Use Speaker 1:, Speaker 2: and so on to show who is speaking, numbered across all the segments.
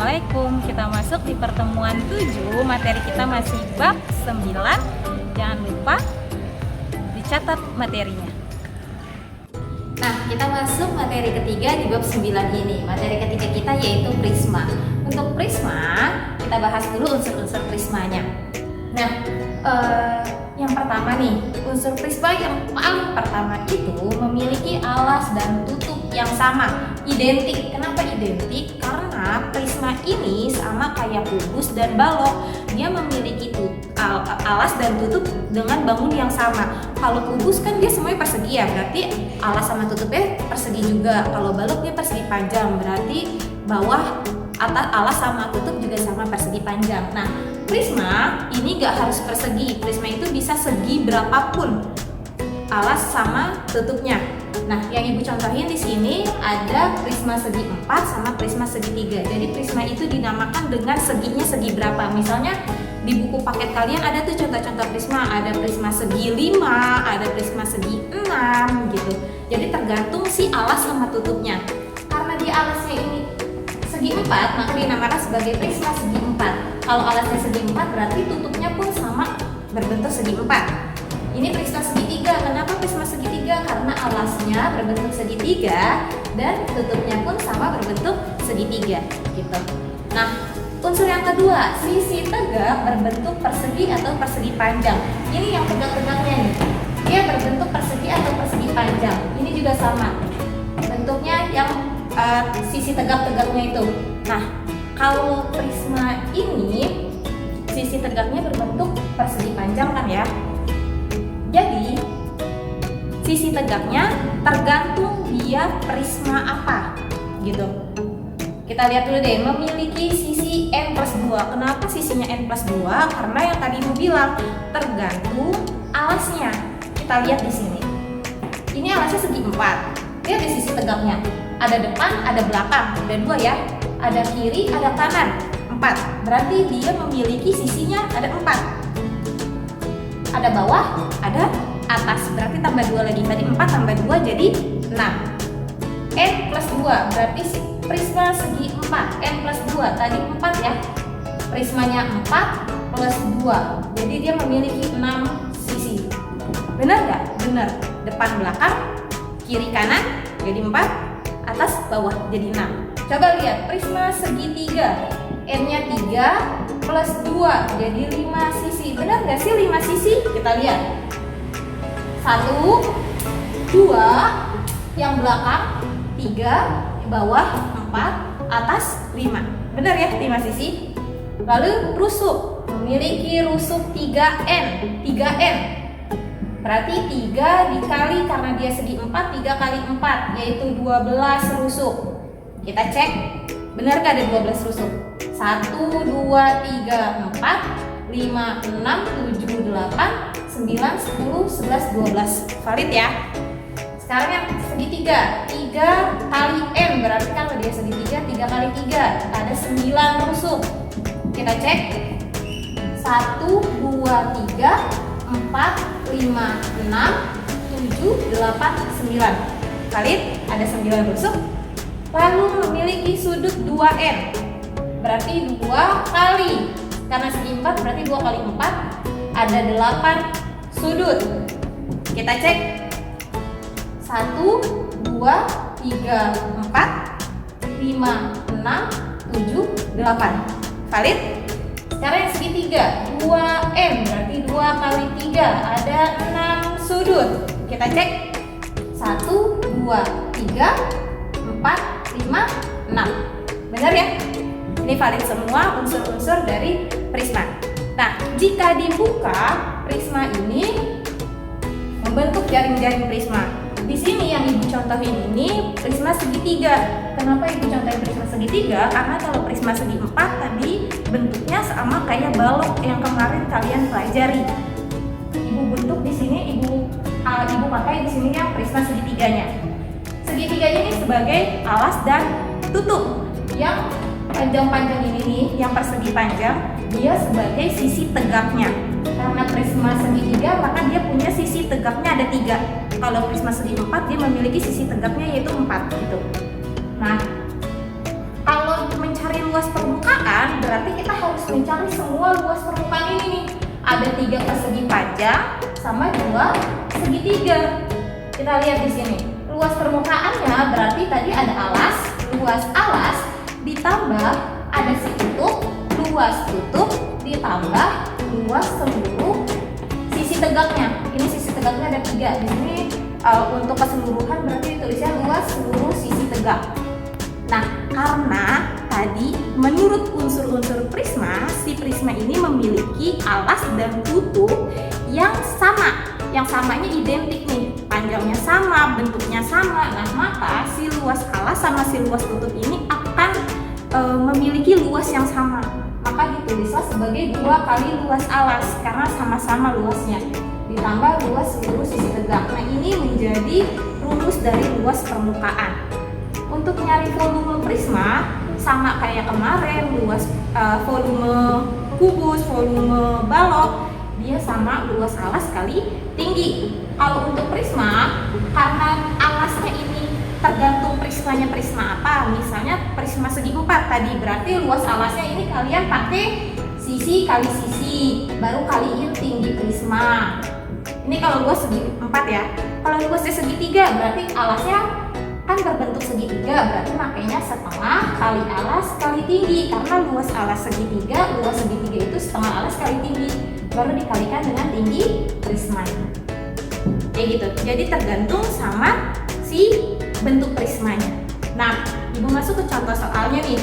Speaker 1: Assalamualaikum. Kita masuk di pertemuan 7. Materi kita masih bab 9. Jangan lupa dicatat materinya.
Speaker 2: Nah, kita masuk materi ketiga di bab 9 ini. Materi ketiga kita yaitu prisma. Untuk prisma, kita bahas dulu unsur-unsur prismanya. Nah, yang pertama nih, unsur prisma yang paling pertama itu memiliki alas dan tutup yang sama, identik. Kenapa identik? Karena prisma ini sama kayak kubus dan balok. Dia memiliki alas dan tutup dengan bangun yang sama. Kalau kubus kan dia semuanya persegi ya, berarti alas sama tutupnya persegi juga. Kalau balok dia persegi panjang, berarti bawah atas alas sama tutup juga sama persegi panjang. Nah, prisma ini gak harus persegi. Prisma itu bisa segi berapapun alas sama tutupnya. Nah, yang ibu contohin di sini ada prisma segi 4 sama prisma segi 3. Jadi prisma itu dinamakan dengan seginya segi berapa. Misalnya di buku paket kalian ada tuh contoh-contoh prisma. Ada prisma segi 5, ada prisma segi 6 gitu. Jadi tergantung si alas sama tutupnya. Karena di alasnya ini segi 4, maka dinamakan sebagai prisma segi 4. Kalau alasnya segi 4 berarti tutupnya pun sama berbentuk segi 4. Ini prisma segitiga. Kenapa prisma segitiga? Karena alasnya berbentuk segitiga dan tutupnya pun sama berbentuk segitiga gitu. Nah, unsur yang kedua, sisi tegak berbentuk persegi atau persegi panjang. Ini yang tegak-tegaknya nih. Dia berbentuk persegi atau persegi panjang. Ini juga sama. Bentuknya yang sisi tegak-tegaknya itu. Nah, kalau prisma ini sisi tegaknya berbentuk persegi panjang kan ya. Jadi sisi tegaknya tergantung dia prisma apa gitu. Kita lihat dulu deh, memiliki sisi n+2. Kenapa sisinya n+2? Karena yang tadi ibu bilang tergantung alasnya. Kita lihat di sini. Ini alasnya segi 4. Lihat di sisi tegaknya. Ada depan, ada belakang, ada 2 ya. Ada kiri, ada kanan, 4. Berarti dia memiliki sisinya ada 4. Ada bawah, ada atas, berarti tambah 2 lagi. Tadi 4 tambah 2 jadi 6. N+2 berarti prisma segi 4. N+2 tadi 4 ya. Prismanya 4 plus 2. Jadi dia memiliki 6 sisi. Benar nggak? Benar. Depan belakang, kiri kanan jadi 4, atas bawah jadi 6. Coba lihat prisma segitiga. N-nya 3 plus 2 jadi 5 sisi. Benar nggak sih 5 sisi? Kita lihat. 1, 2, yang belakang 3, bawah 4, atas 5. Benar ya 5 sisi? Lalu rusuk, memiliki rusuk 3N. 3N. Berarti 3 dikali karena dia segi 4, 3 kali 4 yaitu 12 rusuk. Kita cek, benar gak ada 12 rusuk? 1, 2, 3, 4, 5, 6, 7, 8, 9, 10, 11, 12. Valid ya? Sekarang yang segitiga, 3 kali N. Berarti kalau dia segitiga, 3 kali 3 ada 9 rusuk. Kita cek, 1, 2, 3, 4, 5, 6, 7, 8, 9. Valid? Ada 9 rusuk. Lalu memiliki sudut 2N. Berarti 2 kali, karena segi 4 berarti 2 kali 4 ada 8 sudut. Kita cek 1, 2, 3, 4, 5, 6, 7, 8. Valid? Sekarang yang segitiga 2N berarti 2 kali 3 ada 6 sudut. Kita cek 1, 2, 3, 4, 5, 6. Benar ya? Ini valid semua unsur-unsur dari prisma. Nah, jika dibuka, prisma ini membentuk jaring-jaring prisma. Di sini yang ibu contohin ini prisma segitiga. Kenapa ibu contohin prisma segitiga? Karena kalau prisma segi 4 tadi bentuknya sama kayak balok yang kemarin kalian pelajari. Ibu bentuk di sini, ibu pakai di sini yang prisma segitiganya. Segitiganya ini sebagai alas dan tutup. Yang panjang-panjang ini nih, yang persegi panjang, dia sebagai sisi tegaknya. Karena prisma segitiga, maka dia punya sisi tegaknya ada 3. Kalau prisma segi 4, dia memiliki sisi tegaknya yaitu 4 gitu. Nah, kalau mencari luas permukaan, berarti kita harus mencari semua luas permukaan ini nih. Ada 3 persegi panjang sama 2 segitiga. Kita lihat di sini. Luas permukaannya berarti tadi ada alas, luas alas ditambah ada si tutup, luas tutup ditambah luas seluruh sisi tegaknya. Ini sisi tegaknya ada 3. Di sini untuk keseluruhan berarti tulisnya luas seluruh sisi tegak. Nah, karena tadi menurut unsur-unsur prisma, si prisma ini memiliki alas dan tutup yang sama. Yang samanya identik nih, panjangnya sama, bentuknya sama. Nah, maka si luas alas sama si luas tutup ini akan memiliki luas yang sama. Maka ditulislah sebagai 2 kali luas alas karena sama-sama luasnya. Ditambah luas seluruh sisi tegak. Nah, ini menjadi rumus dari luas permukaan. Untuk nyari volume prisma sama kayak kemarin, luas volume kubus, volume balok, dia sama luas alas kali tinggi. Kalau untuk prisma, karena alasnya ini tergantung prismanya prisma apa. Misalnya prisma segi 4 tadi, berarti luas alasnya ini kalian pakai sisi kali sisi, baru kaliin tinggi prisma. Ini kalau luas segi 4 ya. Kalau luasnya segitiga berarti alasnya kan berbentuk segitiga, berarti makanya setengah kali alas kali tinggi. Karena luas alas segitiga, luas segitiga itu setengah alas kali tinggi, baru dikalikan dengan tinggi prismanya. Kayak gitu. Jadi tergantung sama si bentuk prismanya. Nah, Ibu masuk ke contoh soalnya nih.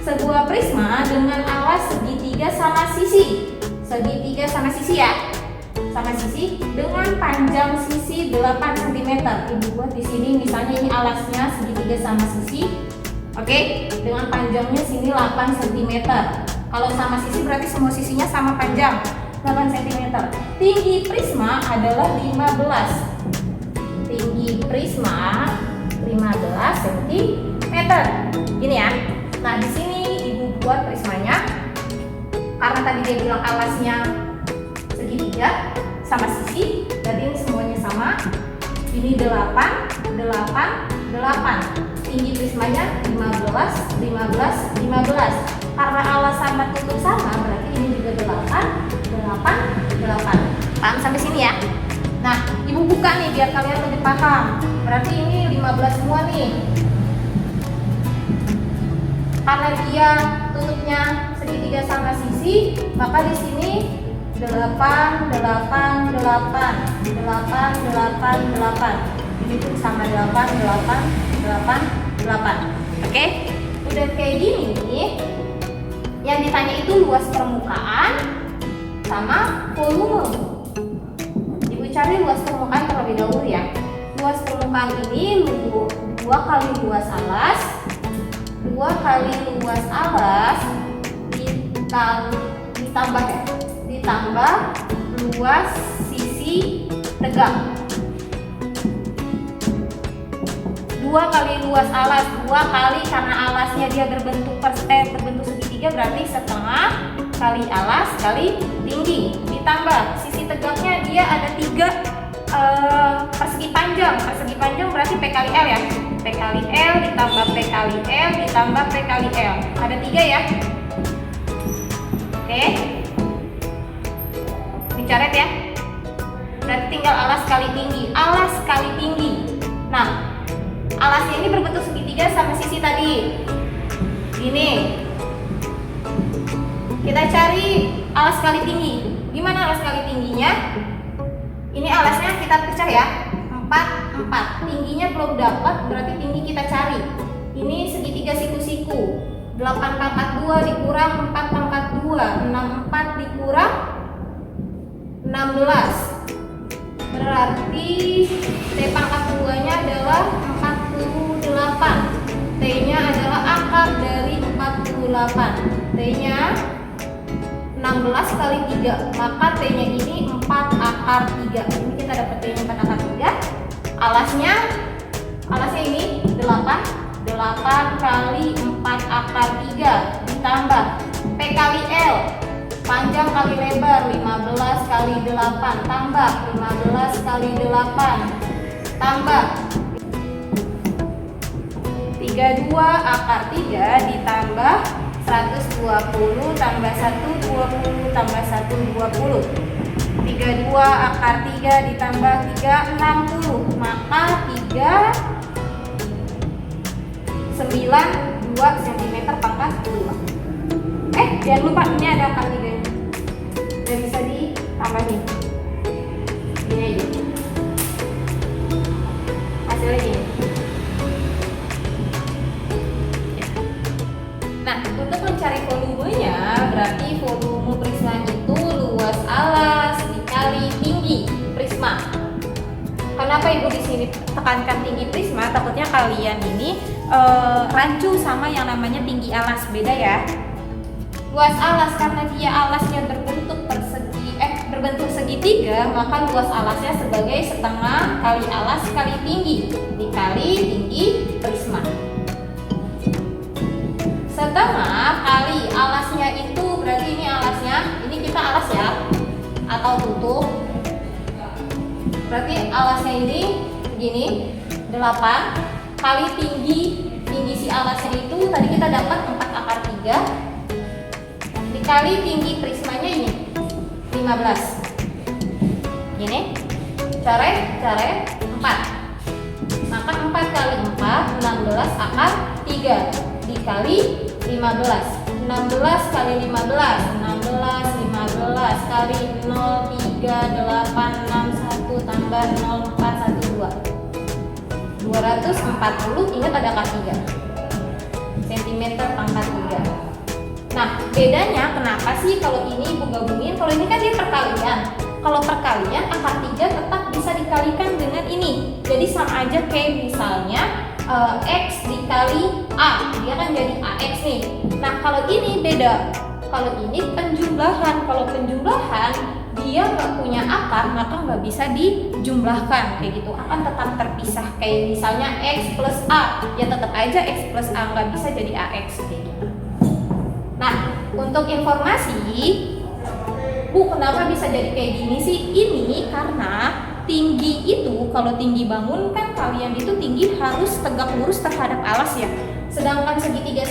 Speaker 2: Sebuah prisma dengan alas segitiga sama sisi. Segitiga sama sisi ya. Sama sisi dengan panjang sisi 8 cm. Ibu buat di sini misalnya ini alasnya segitiga sama sisi. Oke, dengan panjangnya sini 8 cm. Kalau sama sisi berarti semua sisinya sama panjang, 8 cm. Tinggi prisma adalah 15. Tinggi prisma 15 cm. Gini ya. Nah, di sini Ibu buat prismanya. Karena tadi dia bilang alasnya segitiga sama sisi, jadi ini semuanya sama. Ini 8, 8, 8. Tinggi prismanya 15, 15, 15. Karena alas sama tutup sama, berarti ini juga 8, 8, 8. Paham sampai sini ya? Nah, Ibu buka nih biar kalian lebih paham. Berarti ini 15 semua nih. Karena dia tutupnya segitiga sama sisi, maka di sini 8, 8, 8, 8, 8. Ini pun sama 8, 8, 8, 8. Oke? Udah kayak gini nih. Yang ditanya itu luas permukaan sama volume. Ibu cari luas permukaan terlebih dahulu ya. Luas permukaan ini 2 kali luas alas. 2 kali luas alas ditambah ya. Ditambah luas sisi tegak. 2 kali luas alas, 2 kali karena alasnya dia berbentuk segitiga, berarti setengah kali alas kali tinggi. Ditambah sisi tegaknya dia ada 3 persegi panjang. Persegi panjang berarti P kali L ya. P kali L ditambah P kali L ditambah P kali L. Ada 3 ya. Oke. Dicoret ya. Berarti tinggal alas kali tinggi. Alas kali tinggi. Nah, alasnya ini berbentuk segitiga sama sisi tadi. Ini. Kita cari alas kali tinggi. Gimana alas kali tingginya? Ini alasnya kita pecah ya. 4, 4. Tingginya belum dapat, berarti tinggi kita cari. Ini segitiga siku-siku. 8 pangkat 2 dikurang 4 pangkat 2. 64 dikurang 16. Berarti T pangkat 2-nya adalah 48. T-nya adalah akar dari 48. T-nya 16 kali 3. Maka T-nya ini 4 akar 3. Ini kita dapat T-nya 4 akar 3. Alasnya ini 8 kali 4 akar 3 ditambah P kali L. Panjang kali lebar 15 kali 8 tambah 15 kali 8 tambah 32 akar 3 ditambah 120 tambah 1 20 tambah 1 20. 32 akar 3 ditambah 3 60. Maka 3 92 cm pangkat 2. Jangan lupa ini ada akar 3 nya. Dan bisa ditambah nih. Gini aja. Hasilnya gini. Nah, untuk mencari volumenya, berarti volume prisma itu luas alas dikali tinggi prisma. Kenapa Ibu di sini tekankan tinggi prisma? Takutnya kalian ini rancu sama yang namanya tinggi alas, beda ya. Luas alas karena dia alasnya berbentuk segitiga, maka luas alasnya sebagai setengah kali alas kali tinggi dikali tinggi prisma. Setengah kali alasnya itu berarti ini alasnya, ini kita alas ya atau tutup. Berarti alasnya ini begini 8 kali tinggi si alasnya itu tadi kita dapat 4 akar 3 dikali tinggi prismanya ini 15. Gini coret 4. Maka 4 kali 4 16 akar 3 dikali 15. 16 kali 15 kali 0 3 8 6 1 tambah 0 4 1 2 240. Ingat ada akar 3 cm pangkat 3. Nah, bedanya kenapa sih kalau ini Ibu gabungin? Kalau ini kan dia perkalian. Kalau perkalian akar 3 tetap bisa dikalikan dengan ini. Jadi sama aja kayak misalnya X dikali A, dia kan jadi AX nih. Nah, kalau ini beda. Kalau ini penjumlahan. Kalau penjumlahan dia nggak punya akar, maka nggak bisa dijumlahkan kayak gitu. Akan tetap terpisah. Kayak misalnya X plus A, ya tetap aja X plus A, nggak bisa jadi AX kayak gitu. Nah, untuk informasi, Bu, kenapa bisa jadi kayak gini sih? Ini karena tinggi itu, kalau tinggi bangun kan kalian itu tinggi harus tegak lurus terhadap alas ya. Sedangkan segitiga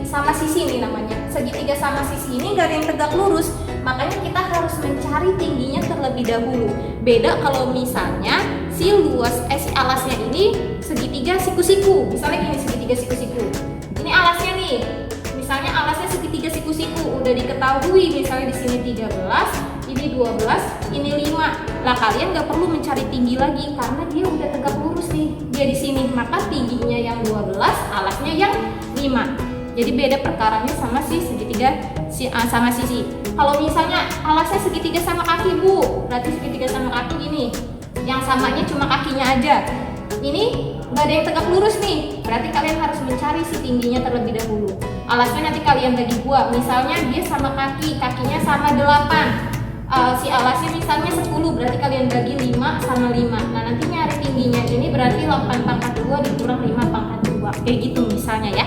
Speaker 2: sama sisi ini namanya. Segitiga sama sisi ini nggak ada yang tegak lurus. Makanya kita harus mencari tingginya terlebih dahulu. Beda kalau misalnya si alasnya ini segitiga siku-siku. Misalnya gini, segitiga siku-siku. Ini alasnya nih. Misalnya alasnya segitiga siku-siku, udah diketahui misalnya di sini 13, ini 12, ini 5. Lah kalian nggak perlu mencari tinggi lagi karena dia udah tegak lurus nih. Dia di sini, maka tingginya yang 12, alasnya yang 5. Jadi beda perkaranya sama si segitiga sama sisi. Kalau misalnya alasnya segitiga sama kaki, Bu, berarti segitiga sama kaki gini. Yang samanya cuma kakinya aja. Ini nggak ada yang tegak lurus nih, berarti kalian harus mencari si tingginya terlebih dahulu. Alasnya nanti kalian bagi 2, misalnya dia sama kakinya sama 8. Si alasnya misalnya 10, berarti kalian bagi 5 sama 5. Nah, nanti nyari tingginya ini berarti 8 pangkat 2 dikurang 5 pangkat 2. Kayak gitu misalnya ya.